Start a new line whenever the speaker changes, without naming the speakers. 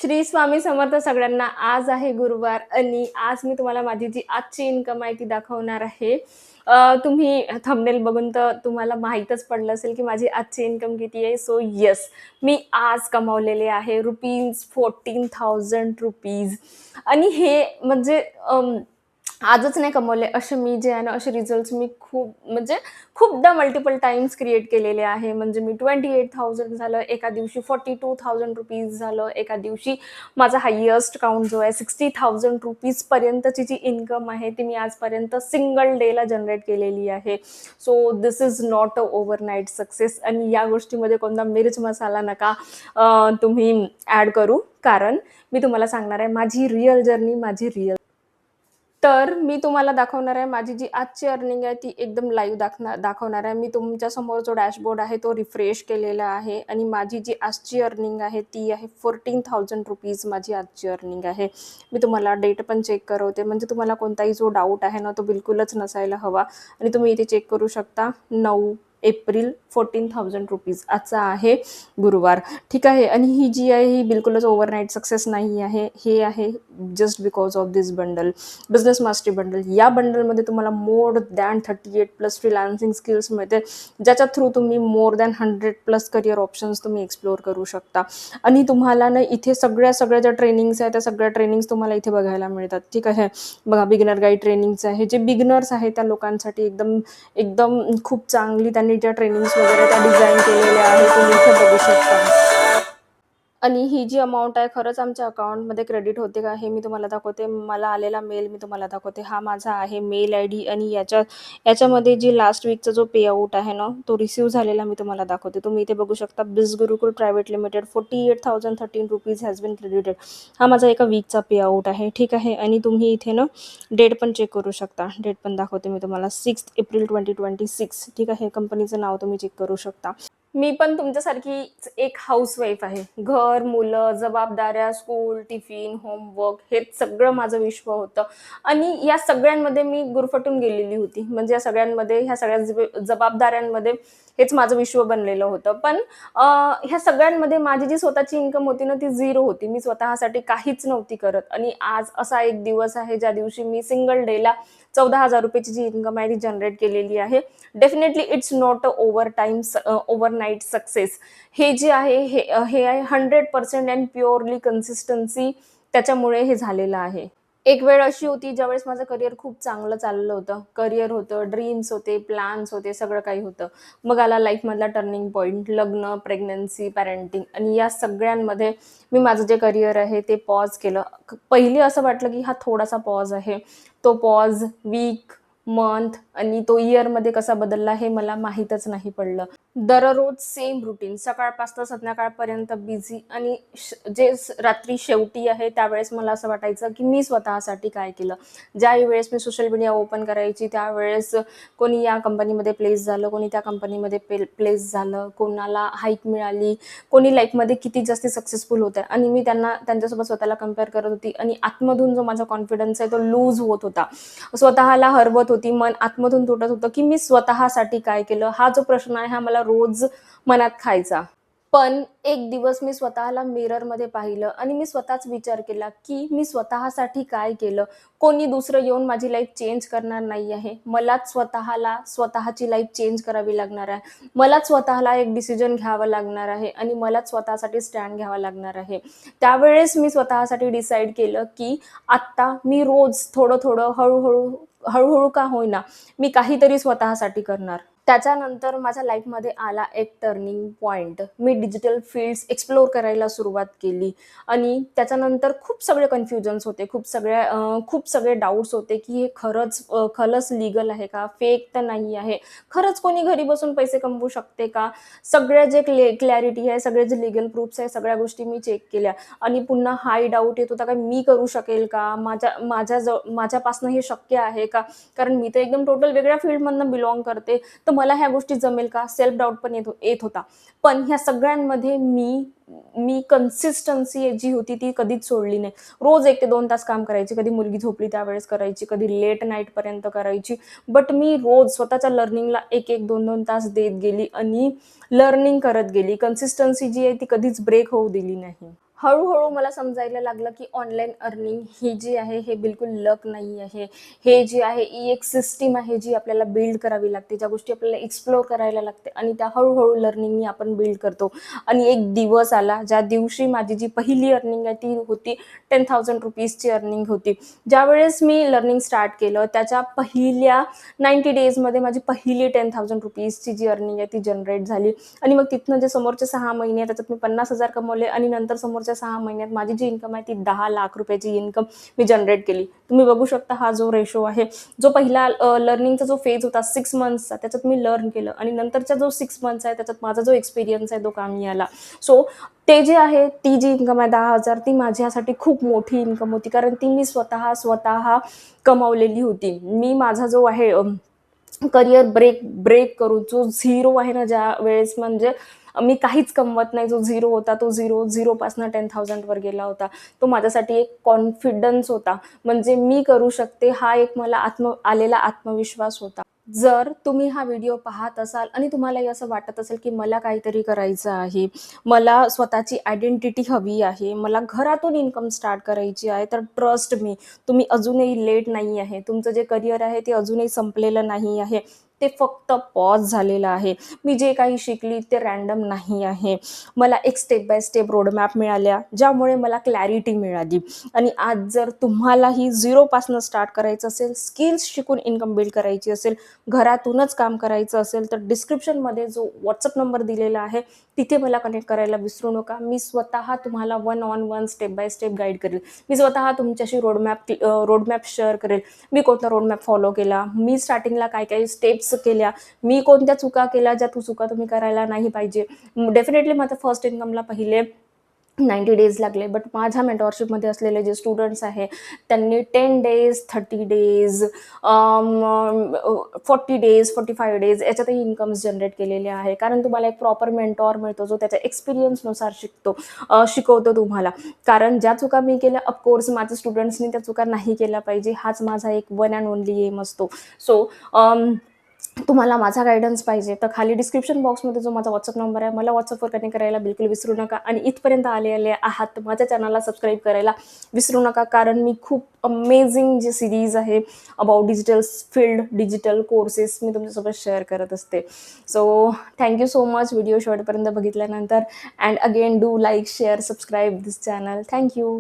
श्री स्वामी समर्थ सगळ्यांना. आज आहे गुरुवार आणि आज मी तुम्हाला माझी जी आजची इन्कम आहे ती दाखवणार आहे. तुम्ही थंबनेल बघून तर तुम्हाला माहीतच पडलं असेल की माझी आजची इन्कम किती आहे. सो येस, मी आज कमावलेले आहे ₹14,000 आणि हे म्हणजे आजच नाही कमवले, असे मी जे आहे ना असे रिझल्ट्स मी खूपदा मल्टिपल टाइम्स क्रिएट केलेले आहे. म्हणजे मी 28,000 झालं एका दिवशी, ₹42,000 झालं एका दिवशी. माझा हायेस्ट काउंट जो आहे ₹60,000 पर्यंतची जी इन्कम आहे ती मी आजपर्यंत सिंगल डेला जनरेट केलेली आहे. So this is not a overnight success आणि या गोष्टीमध्ये कोणता मिर्च मसाला नका तुम्ही ॲड करू, कारण मी तुम्हाला सांगणार आहे माझी रिअल जर्नी, माझी रिअल. तर मी तुम्हाला दाखवणार आहे माझी जी आजची अर्निंग आहे ती एकदम लाईव्ह दाखवणार आहे. मी तुमच्यासमोर जो डॅशबोर्ड आहे तो रिफ्रेश केलेला आहे आणि माझी जी आजची अर्निंग आहे ती आहे ₹14,000 माझी आजची अर्निंग आहे. मी तुम्हाला डेट पण चेक करवते, म्हणजे तुम्हाला कोणताही जो डाऊट आहे ना तो बिलकुलच नसायला हवा. आणि तुम्ही इथे चेक करू शकता, 9 एप्रिल, ₹14,000 आजचा आहे गुरुवार. ठीक आहे. आणि ही जी आहे ही बिलकुलच ओव्हरनाईट सक्सेस नाही आहे. हे आहे just because of this bundle, business mastery bundle. या बंडलमध्ये तुम्हाला मोर दॅन 38+ फ्रीलान्सिंग स्किल्स मिळते, ज्याच्या थ्रू तुम्ही मोर दॅन 100+ करिअर ऑप्शन्स तुम्ही एक्सप्लोअर करू शकता. आणि तुम्हाला ना इथे सगळ्या ज्या ट्रेनिंग्स आहेत त्या सगळ्या ट्रेनिंग्स तुम्हाला इथे बघायला मिळतात. ठीक आहे. बघा, बिगिनर गाईड ट्रेनिंग्स आहे, जे बिगिनर्स आहे त्या लोकांसाठी एकदम एकदम खूप चांगली त्यांनी ज्या ट्रेनिंग्स वगैरे त्या डिझाईन केलेल्या आहेत, तुम्ही इथे बघू शकता. आणि ही जी अमाऊंट आहे खरंच आमच्या अकाउंटमध्ये क्रेडिट होते का हे मी तुम्हाला दाखवते. मला आलेला मेल मी तुम्हाला दाखवते. हा माझा आहे मेल ID आणि याच्यामध्ये जी लास्ट वीकचा जो पे आउट आहे ना तो रिसीव्ह झालेला मी तुम्हाला दाखवते. तुम्ही इथे बघू शकता, Biz Gurukul private limited ₹48,013 has been credited. हा माझा एका वीकचा पे आउट आहे. ठीक आहे. आणि तुम्ही इथे ना डेट पण चेक करू शकता. डेट पण दाखवते मी तुम्हाला, 6 एप्रिल 2026. ठीक आहे. कंपनीचं नाव तुम्ही चेक करू शकता. मी पण तुमच्यासारखी एक हाऊसवाईफ आहे. घर, मुलं, जबाबदाऱ्या, स्कूल, टिफिन, होमवर्क हे सगळं माझं विश्व होतं आणि या सगळ्यांमध्ये मी गुरफटून गेलेली होती. म्हणजे ह्या सगळ्या जबाबदाऱ्यांमध्ये हेच माझं विश्व बनलेलं होतं. पण ह्या सगळ्यांमध्ये माझी जी स्वतःची इन्कम होती ना ती 0 होती. मी स्वतःसाठी काहीच नव्हती करत आणि आज असा एक दिवस आहे ज्या दिवशी मी सिंगल डेला ₹14,000 जी इन्कम आहे ती जनरेट केलेली आहे. Definitely it's not a overnight success. हे जे आहे हे आहे 100% अँड प्युअरली कन्सिस्टन्सी, त्याच्यामुळे हे झालेलं आहे. एक वेळ अशी होती ज्यावेळेस माझं करिअर खूप चांगलं चाललं होतं. करिअर होतं, ड्रीम्स होते, प्लॅन्स होते, सगळं काही होतं. मग आला लाईफमधला टर्निंग पॉईंट, लग्न, प्रेग्नन्सी, पॅरेंटिंग आणि या सगळ्यांमध्ये मी माझं जे करिअर आहे ते पॉज केलं. पहिले असं वाटलं की हा थोडासा पॉज आहे. तो पॉज वीक, मंथ आणि तो इयरमध्ये कसा बदलला हे मला माहीतच नाही पडलं. दररोज सेम रुटीन, सकाळपासून संध्याकाळपर्यंत बिझी आणि रात्री शेवटी आहे त्यावेळेस मला असं वाटायचं की मी स्वतःसाठी काय केलं. ज्या वेळेस मी सोशल मीडिया ओपन करायची त्यावेळेस कोणी या कंपनीमध्ये प्लेस झालं, कोणी त्या कंपनीमध्ये प्लेस झालं, कोणाला हाईक मिळाली, कोणी लाईफमध्ये किती जास्त सक्सेसफुल होतं आणि मी त्यांच्यासोबत स्वतःला कम्पेअर करत होती आणि आतमधून जो माझा कॉन्फिडन्स आहे तो लूज होत होता, स्वतःला हरवत होती. मन आतमधून तुटत होतं की मी स्वतःसाठी काय केलं, हा जो प्रश्न आहे हा मला रोज मनात खायचा. पण एक दिवस मी स्वतःला मिररमध्ये पाहिलं आणि मी स्वतःच विचार केला की मी स्वतःसाठी काय केलं. कोणी दुसरं येऊन माझी लाईफ चेंज करणार नाही आहे. मलाच स्वतःची लाईफ चेंज करावी लागणार आहे. मलाच स्वतःला एक डिसिजन घ्यावं लागणार आहे आणि मलाच स्वतःसाठी स्टँड घ्यावा लागणार आहे. त्यावेळेस मी स्वतःसाठी डिसाईड केलं की आत्ता मी रोज थोडं हळूहळू का होईना मी काहीतरी स्वतःसाठी करणार. त्याच्यानंतर माझ्या लाईफमध्ये आला एक टर्निंग पॉईंट. मी डिजिटल फील्ड्स एक्सप्लोर करायला सुरुवात केली आणि त्याच्यानंतर खूप सगळे कन्फ्युजन्स होते, खूप सगळे डाऊट्स होते की हे खरंच लीगल आहे का, फेक तर नाही आहे, खरंच कोणी घरी बसून पैसे कमवू शकते का. सगळ्या जे क्लॅरिटी आहे, सगळे जे लिगल प्रूफ्स आहे, सगळ्या गोष्टी मी चेक केल्या आणि पुन्हा हाय डाऊट येत होता का मी करू शकेल का, माझ्यापासून हे शक्य आहे का, कारण मी तर एकदम टोटल वेगळ्या फील्डमधनं बिलॉंग करते, तर मला ह्या गोष्टी जमेल का, सेल्फ डाऊट पण येत होता. पण ह्या सगळ्यांमध्ये मी कन्सिस्टन्सी जी होती ती कधीच सोडली नाही. रोज 1 ते 2 तास काम करायची, कधी मुलगी झोपली त्यावेळेस करायची, कधी लेट नाईट पर्यंत करायची. बट मी रोज स्वतःच्या लर्निंगला 1-1, 2-2 तास देत गेली आणि लर्निंग करत गेली. कन्सिस्टन्सी जी आहे ती कधीच ब्रेक होऊ दिली नाही. हळू-हळू मला समजायला लागलं, की ऑनलाईन अर्निंग ही जी आहे, हे बिलकुल लक नाही आहे. हे जी आहे, ही एक सिस्टम आहे, जी आपल्याला बिल्ड करावी लागते. ज्या गोष्टी आपल्याला एक्सप्लोर करायला लागते आणि त्या हळू-हळू लर्निंगनी आपण बिल्ड करतो. आणि एक दिवस आला, ज्या दिवशी माझी जी पहिली अर्निंग आहे, ती होती ₹10,000ची अर्निंग होती. ज्यावेळेस मी लर्निंग स्टार्ट केलं, त्याच्या पहिल्या 90 डेजमध्ये माझी पहिली ₹10,000ची जी अर्निंग आहे, ती जनरेट झाली. आणि मग तिथनं जे समोरचे 6 महिने आहेत, त्याच्यात मी 50,000 कमवले आणि नंतर समोरच्या 6 महिन्यात माझी जी इन्कम आहे ती 10,00,000 इन्कम मी जनरेट केली. तुम्ही बघू शकता हा जो रेशो आहे, जो पहिला लर्निंगचा जो फेज होता 6 मंथ्सचा, त्याच्यात मी लर्न केलं आणि नंतरचा जो 6 मंथ्स आहे, त्याच्यात माझा जो एक्सपिरियन्स आहे तो कामी आला. सो ते जे आहे, ती जी इन्कम आहे 10,000 ती माझ्यासाठी खूप मोठी इन्कम होती. कारण ती मी स्वतः कमावलेली होती. मी माझा जो आहे करियर ब्रेक ब्रेक करून जो झिरो आहे ना, ज्या वेळेस म्हणजे मी काहीच कमवत नाही, जो झिरो होता तो झिरोपासून 10,000 वर गेला होता. तो माझ्यासाठी एक कॉन्फिडन्स होता. म्हणजे मी करू शकते हा एक मला आलेला आत्मविश्वास होता. जर तुम्ही हा व्हिडिओ पाहत असाल आणि तुम्हालाही असं वाटत असेल, की मला काहीतरी करायचं आहे, मला स्वतःची आयडेंटिटी हवी आहे, मला घरातून इन्कम स्टार्ट करायची आहे, तर ट्रस्ट मी, तुम्ही अजूनही लेट नाही आहे. तुमचं जे करियर आहे ते अजूनही संपलेलं नाही आहे. ते फक्त पॉज झालेलं आहे. मी जे काही शिकली ते रँडम नाही आहे. मला एक स्टेप बाय स्टेप रोडमॅप मिळाल्या, ज्यामुळे मला क्लॅरिटी मिळाली. आणि आज जर तुम्हालाही झिरोपासून स्टार्ट करायचं असेल, स्किल्स शिकून इन्कम बिल्ड करायची असेल, घरातूनच काम करायचं असेल, तर डिस्क्रिप्शनमध्ये जो WhatsApp नंबर दिलेला आहे, तिथे मला कनेक्ट करायला विसरू नका. मी स्वतः तुम्हाला one on one, step by step guide करेल. मी स्वतः तुमच्याशी रोडमॅप शेअर करेल. मी कोणता रोडमॅप फॉलो केला, मी स्टार्टिंगला काय स्टेप्स केल्या, मी कोणत्या चुका केल्या, ज्या चुका तुम्ही करायला नाही पाहिजे. डेफिनेटली माझं फर्स्ट इन्कमला पहिले 90 डेज लागले. बट माझ्या मेंटॉरशिपमध्ये असलेले जे स्टुडंट्स आहे, त्यांनी 10 डेज, 30 डेज, 40 डेज, 45 डेज याच्यातही इन्कम्स जनरेट केलेले आहे. कारण तुम्हाला एक प्रॉपर मेंटॉर मिळतो, जो त्याच्या एक्सपिरियन्सनुसार शिकवतो तुम्हाला. कारण ज्या चुका मी केल्या, ऑफकोर्स माझ्या स्टुडंट्सनी त्या चुका नाही केल्या पाहिजे. हाच माझा एक वन अँड ओनली एम असतो. सो तुम्हाला माझा गाईडन्स पाहिजे तर खाली डिस्क्रिप्शन बॉक्समध्ये जो माझा WhatsApp नंबर आहे, मला WhatsAppवर कनेक्ट करायला बिलकुल विसरू नका. आणि इथपर्यंत आलेले आहात तर माझ्या चॅनलला सबस्क्राईब करायला विसरू नका. कारण मी खूप अमेझिंग जी सिरीज आहे about digital field, digital courses मी तुमच्यासोबत शेअर करत असते. So thank you so much video शेवटपर्यंत बघितल्यानंतर. And again do like, share, subscribe this channel. Thank you.